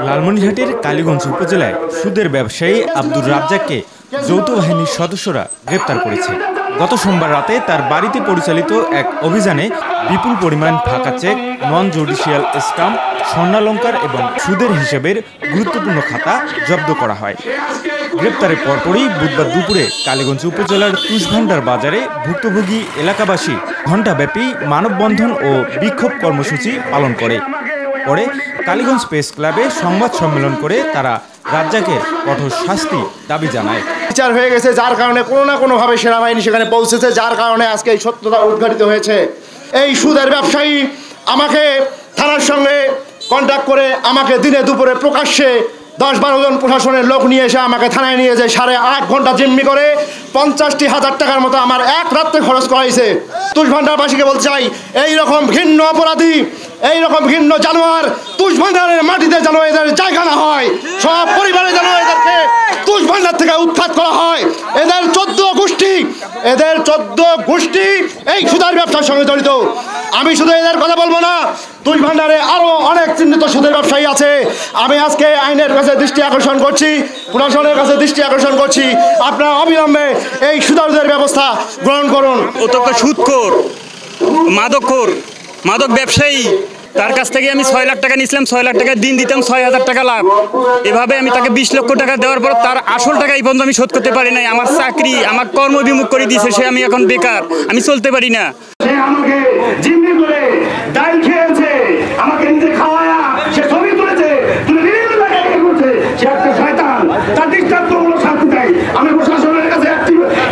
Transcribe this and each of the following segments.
লালমনিরহাটের কালীগঞ্জ উপজেলায় সুদের ব্যবসায়ী আব্দুর রাজ্জাককে যৌথ বাহিনীর সদস্যরা গ্রেপ্তার করেছে। গত সোমবার রাতে তার বাড়িতে পরিচালিত এক অভিযানে বিপুল পরিমাণ ফাঁকা চেক, নন জুডিশিয়াল স্ট্যাম্প, স্বর্ণালংকার এবং সুদের হিসেবের গুরুত্বপূর্ণ খাতা জব্দ করা হয়। গ্রেপ্তারের পরপরই বুধবার দুপুরে কালীগঞ্জ উপজেলার তুষভান্ডার বাজারে ভুক্তভোগী এলাকাবাসী ঘণ্টাব্যাপী মানববন্ধন ও বিক্ষোভ কর্মসূচি পালন করে। পরে কালীগঞ্জ প্রেস ক্লাবে সংবাদ সম্মেলন করে তারা রাজ্জাকের কঠোর শাস্তি দাবি জানায়। বিচার হয়ে গেছে, যার কারণে কোনো না কোনোভাবে সেনাবাহিনী সেখানে পৌঁছেছে, যার কারণে আজকে এই সত্যতা উদ্ঘাটিত হয়েছে। এই সুদের ব্যবসায়ী আমাকে থানার সঙ্গে কন্ট্যাক্ট করে আমাকে দিনে দুপুরে প্রকাশ্যে 10-12 জন প্রশাসনের লোক নিয়ে এসে আমাকে থানায় নিয়ে যায় 8.5 ঘন্টা জিম্মি করে 50,000 টাকার মতো আমার এক রাত্রে খরচ করাইছে। তুষভান্ডারবাসীকে বলতে চাই, এইরকম ঘৃণ্য অপরাধী, এইরকম ঘৃণ্য জানোয়ার তুষভান্ডারের মাটিতে যেন এদের জায়গা না হয়, সব পরিবারে যেন এদেরকে তুষভান্ডার থেকে উৎখাত করা হয়। এদের 14 গোষ্ঠী এই সুদের ব্যবসার সঙ্গে জড়িত। আমি শুধু এদের কথা বলবো না, তুষভান্ডারে আরো অনেক চিহ্নিত সুদের ব্যবসায়ী আছে। আমি আজকে আইনের কাছে দৃষ্টি আকর্ষণ করছি, প্রশাসনের কাছে দৃষ্টি আকর্ষণ করছি, আপনারা অবিলম্বে এই সুদের ব্যবস্থা গ্রহণ করুন। অত্যন্ত সুদখোর, মাদক ব্যবসায়ী, তার কাছ থেকে আমি 6 লাখ টাকা নিয়েছিলাম, 6 লাখ টাকা দিন দিতাম, 6,000 টাকা লাভ। এভাবে আমি তাকে 20 লক্ষ টাকা দেওয়ার পর তার আসল টাকা এই পর্যন্ত আমি শোধ করতে পারি নাই। আমার চাকরি, আমার কর্মবিমুখ করে দিয়েছে সে, আমি এখন বেকার, আমি চলতে পারি না। সে আমাকে জিম্মি করে ডাল খেয়েছে, আমাকে নিজে খাওয়ায়া সে ছবি তুলেছে, তুলে বিভিন্ন জায়গায় করছে। সে একটা শয়তান, তার দৃষ্টান্তমূলক শাস্তি চাই। আমি প্রশাসনের কাছে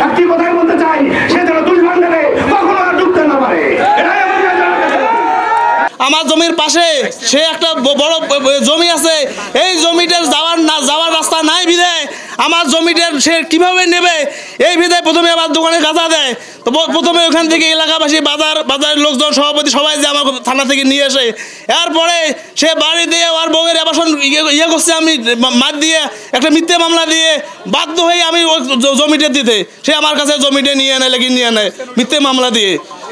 একটি কথাই বলতে চাই, সে যেন তুষভান্ডারে কখনো আর ঢুকতে না পারে। আমার জমির পাশে সে একটা বড় জমি আছে, এই জমিটার যাওয়ার রাস্তা নাই বিধায় আমার জমিটার সে কিভাবে নেবে, এই বিধায় প্রথমে আমার দোকানে গাঁজা দেয়। তো প্রথমে ওখান থেকে এলাকাবাসী, বাজারের লোকজন, সভাপতি সবাই যে আমার থানা থেকে নিয়ে আসে। এরপরে সে বাড়ি দিয়ে আর বউয়ের আবাসন করছে, আমি মার দিয়ে একটা মিথ্যে মামলা দিয়ে বাধ্য হয়ে আমি জমিটা দিতে, সে আমার কাছে জমিটা নিয়ে নেয়, লেগে নিয়ে নেয় মিথ্যে মামলা দিয়ে।